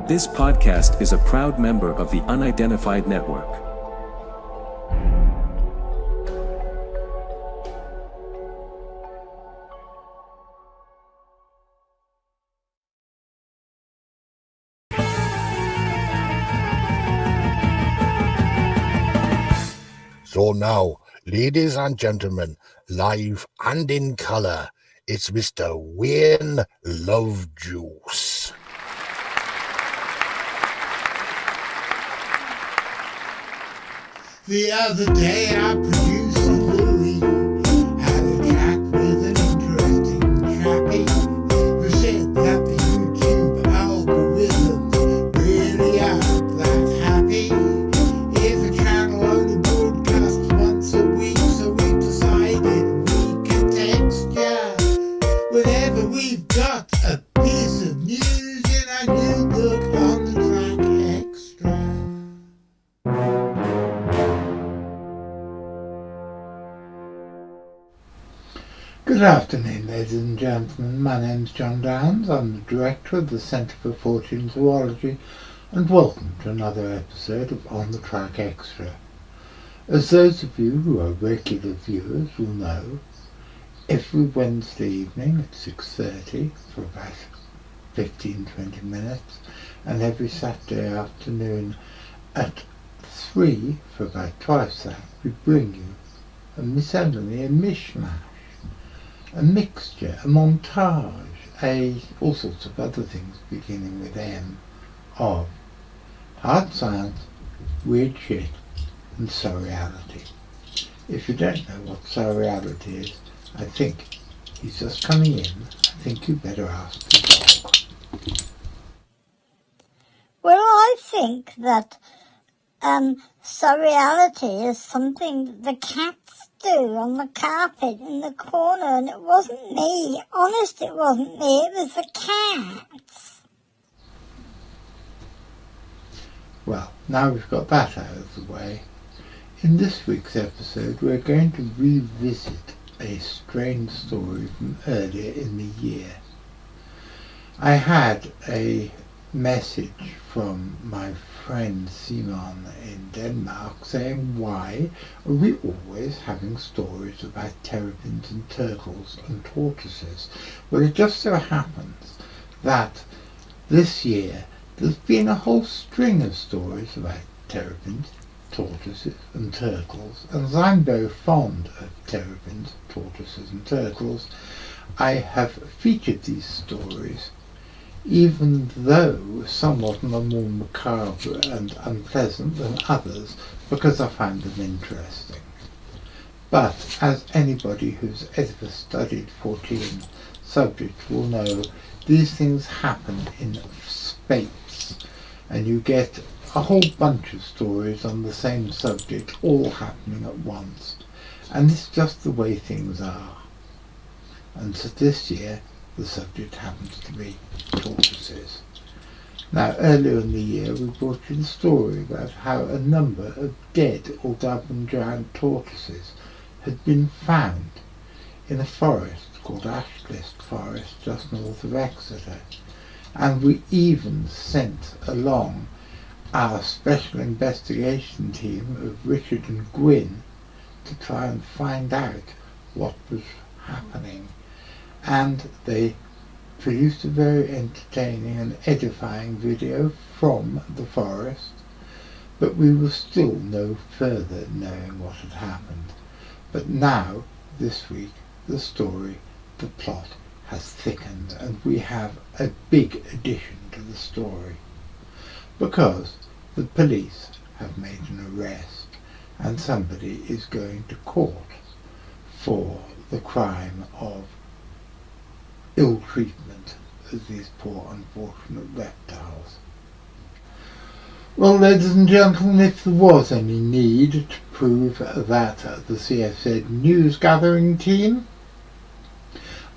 This podcast is a proud member of the Unidentified Network. So now, ladies and gentlemen, live and in colour, it's Mr. Wayne Lovejuice. The other day our producer Louis had a chat with an interesting chappie who said that the YouTube algorithms really aren't that happy if a channel only broadcasts once a week, so we decided we could text ya whenever we've got a piece of news in our new book on the track extra. Good afternoon, ladies and gentlemen. My name's John Downs. I'm the director of the Centre for Fortean Zoology, and welcome to another episode of On the Track Extra. As those of you who are regular viewers will know, every Wednesday evening at 6:30 for about 15-20 minutes, and every Saturday afternoon at 3 for about twice that, we bring you a miscellany, a mishmash, a mixture, a montage, all sorts of other things beginning with M, of hard science, weird shit, and surreality. If you don't know what surreality is, I think he's just coming in. I think you better ask the dog. Well, I think that surreality is something the cats do on the carpet in the corner, and it wasn't me. Honest, it wasn't me. It was the cats. Well, now we've got that out of the way, in this week's episode we're going to revisit a strange story from earlier in the year. I had a message from my friend Simon in Denmark saying, why are we always having stories about terrapins and turtles and tortoises? Well, it just so happens that this year there's been a whole string of stories about terrapins, tortoises and turtles, and as I'm very fond of terrapins, tortoises and turtles, I have featured these stories, even though somewhat more macabre and unpleasant than others, because I find them interesting. But as anybody who's ever studied Fortean subjects will know, these things happen in spate, and you get a whole bunch of stories on the same subject all happening at once, and it's just the way things are. And so this year the subject happens to be tortoises. Now, earlier in the year we brought you the story about how a number of dead Aldabran giant tortoises had been found in a forest called Ashcliffe Forest just north of Exeter, and we even sent along our special investigation team of Richard and Gwyn to try and find out what was happening. And they produced a very entertaining and edifying video from the forest, but we were still no further knowing what had happened. But now, this week, the story, the plot has thickened, and we have a big addition to the story, because the police have made an arrest and somebody is going to court for the crime of ill treatment of these poor unfortunate reptiles. Well, ladies and gentlemen, if there was any need to prove that the CFZ news gathering team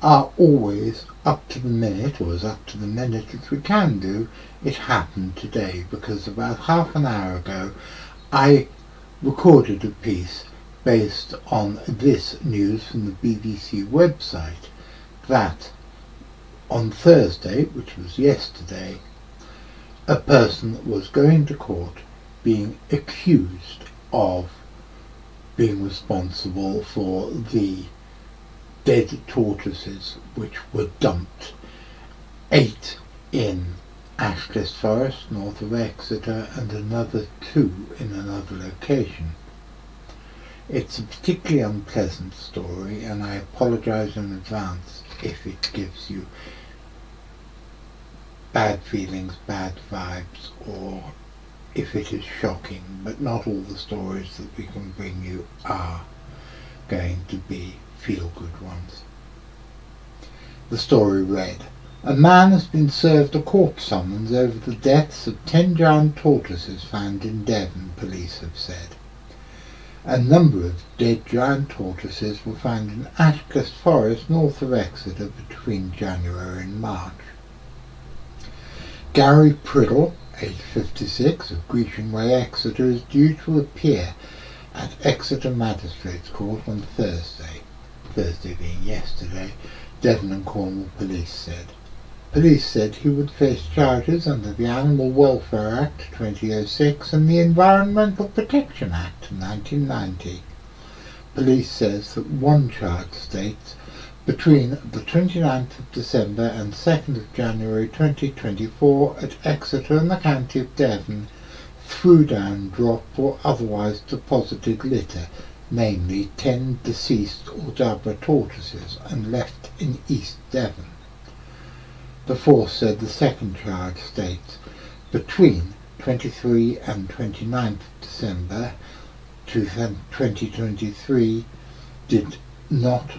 are always up to the minute, or as up to the minute as we can do, it happened today, because about half an hour ago I recorded a piece based on this news from the BBC a person that was going to court being accused of being responsible for the dead tortoises which were dumped, 8 in Ashcliffe Forest north of Exeter and another 2 in another location. It's a particularly unpleasant story, and I apologise in advance if it gives you bad feelings, bad vibes, or if it is shocking, but not all the stories that we can bring you are going to be feel-good ones. The story read: a man has been served a court summons over the deaths of 10 giant tortoises found in Devon, police have said. A number of dead giant tortoises were found in Ashcliffe Forest north of Exeter between January and March. Gary Priddle, aged 56, of Grecian Way, Exeter, is due to appear at Exeter Magistrates Court on Thursday being yesterday, Devon and Cornwall Police said. Police said he would face charges under the Animal Welfare Act 2006 and the Environmental Protection Act 1990. Police says that one charge states between the 29th of December and 2nd of January 2024 at Exeter in the county of Devon threw down, dropped or otherwise deposited litter, namely 10 deceased Aldabran tortoises, and left in East Devon. The force said the second charge states between 23 and 29th of December 2023 did not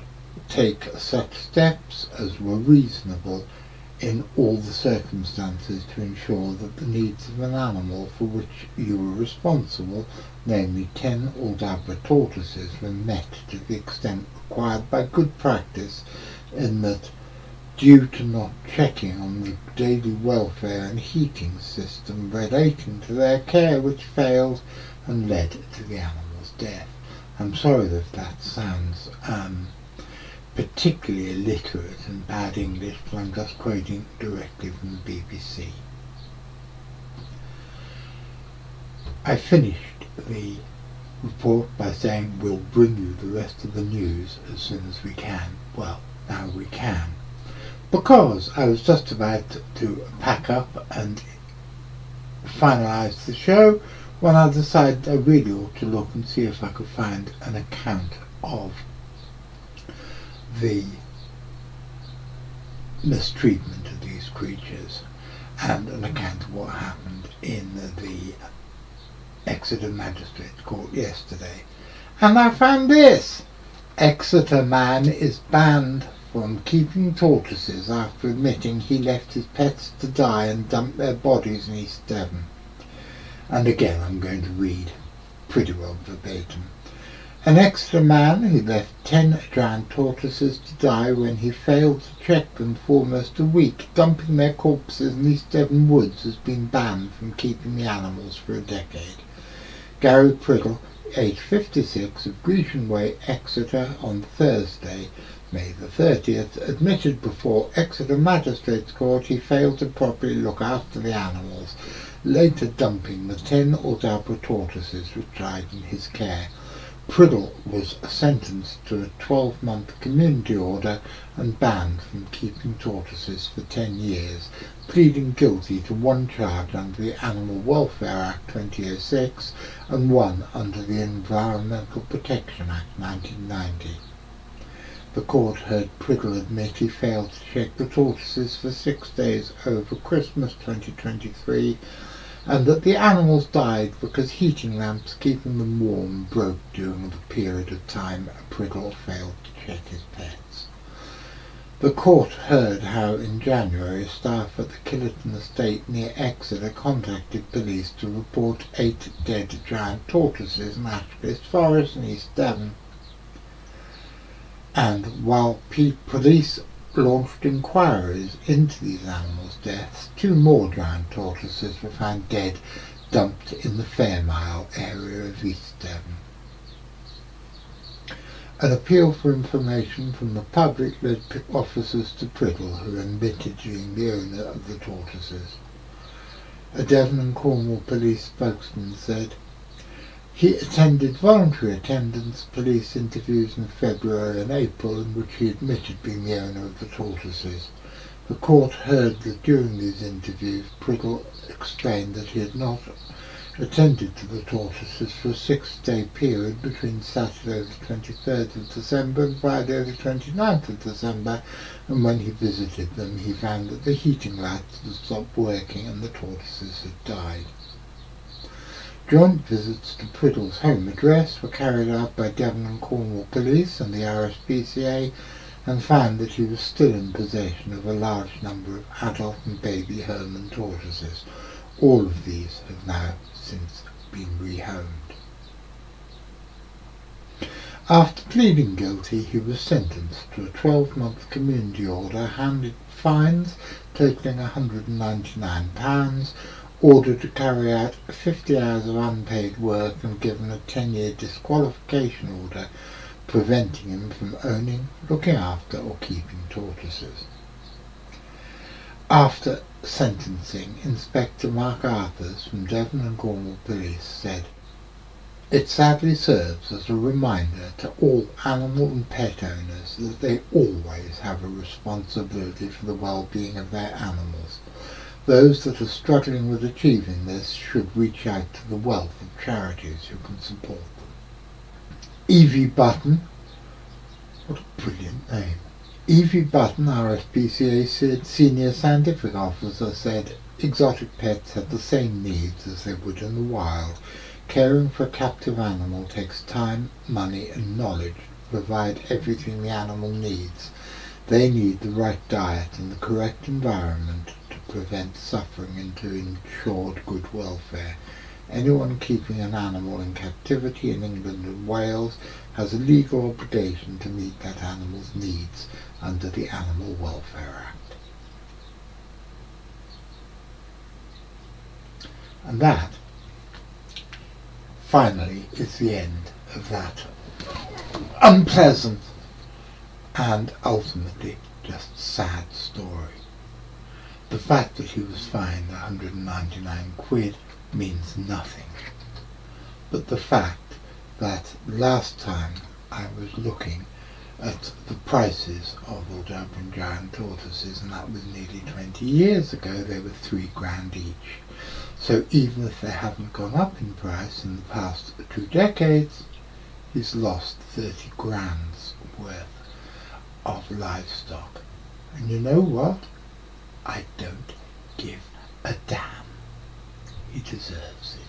take such steps as were reasonable in all the circumstances to ensure that the needs of an animal for which you were responsible, namely 10 Aldabran tortoises, were met to the extent required by good practice, in that due to not checking on the daily welfare and heating system relating to their care, which failed and led to the animal's death. I'm sorry if that sounds particularly illiterate and bad English, but I'm just quoting directly from the BBC. I finished the report by saying we'll bring you the rest of the news as soon as we can. Well, now we can, because I was just about to pack up and finalise the show when I decided I really ought to look and see if I could find an account of the mistreatment of these creatures and an account of what happened in the Exeter Magistrates Court yesterday. And I found this: Exeter man is banned from keeping tortoises after admitting he left his pets to die and dumped their bodies in East Devon. And again I'm going to read pretty well verbatim. An Exeter man who left 10 giant tortoises to die when he failed to check them for almost a week, dumping their corpses in East Devon woods, has been banned from keeping the animals for a decade. Gary Priddle, aged 56, of Grecian Way, Exeter, on Thursday, May the 30th, admitted before Exeter Magistrates Court he failed to properly look after the animals, later dumping the 10 Aldabran tortoises which died in his care. Priddle was sentenced to a 12-month community order and banned from keeping tortoises for 10 years, pleading guilty to one charge under the Animal Welfare Act 2006 and one under the Environmental Protection Act 1990. The court heard Priddle admit he failed to check the tortoises for 6 days over Christmas 2023, and that the animals died because heating lamps keeping them warm broke during the period of time Priddle failed to check his pets. The court heard how in January staff at the Killerton estate near Exeter contacted police to report 8 dead giant tortoises in Ashcliffe Forest in East Devon. And while police launched inquiries into these animals' deaths, 2 more giant tortoises were found dead, dumped in the Fairmile area of East Devon. An appeal for information from the public led officers to Priddle, who admitted being the owner of the tortoises. A Devon and Cornwall police spokesman said he attended voluntary attendance police interviews in February and April in which he admitted being the owner of the tortoises. The court heard that during these interviews Priddle explained that he had not attended to the tortoises for a 6-day period between Saturday the 23rd of December and Friday the 29th of December, and when he visited them he found that the heating lights had stopped working and the tortoises had died. Joint visits to Priddle's home address were carried out by Devon and Cornwall Police and the RSPCA and found that he was still in possession of a large number of adult and baby Herman tortoises. All of these have now since been rehomed. After pleading guilty, he was sentenced to a 12-month community order, handed fines totaling £199, ordered to carry out 50 hours of unpaid work and given a 10-year disqualification order preventing him from owning, looking after or keeping tortoises. After sentencing, Inspector Mark Arthurs from Devon and Cornwall Police said, "It sadly serves as a reminder to all animal and pet owners that they always have a responsibility for the well-being of their animals. Those that are struggling with achieving this should reach out to the wealth of charities who can support them." Evie Button, what a brilliant name. Evie Button, RSPCA Senior Scientific Officer, said exotic pets have the same needs as they would in the wild. Caring for a captive animal takes time, money and knowledge to provide everything the animal needs. They need the right diet and the correct environment to prevent suffering and to ensure good welfare. Anyone keeping an animal in captivity in England and Wales has a legal obligation to meet that animal's needs under the Animal Welfare Act. And that, finally, is the end of that unpleasant and ultimately just sad story. The fact that he was fined 199 quid means nothing, but the fact that last time I was looking at the prices of Aldabran Giant Tortoises, and that was nearly 20 years ago, they were £3 each. So even if they haven't gone up in price in the past 2 decades, he's lost 30 grand's worth of livestock. And you know what? I don't give a damn. He deserves it.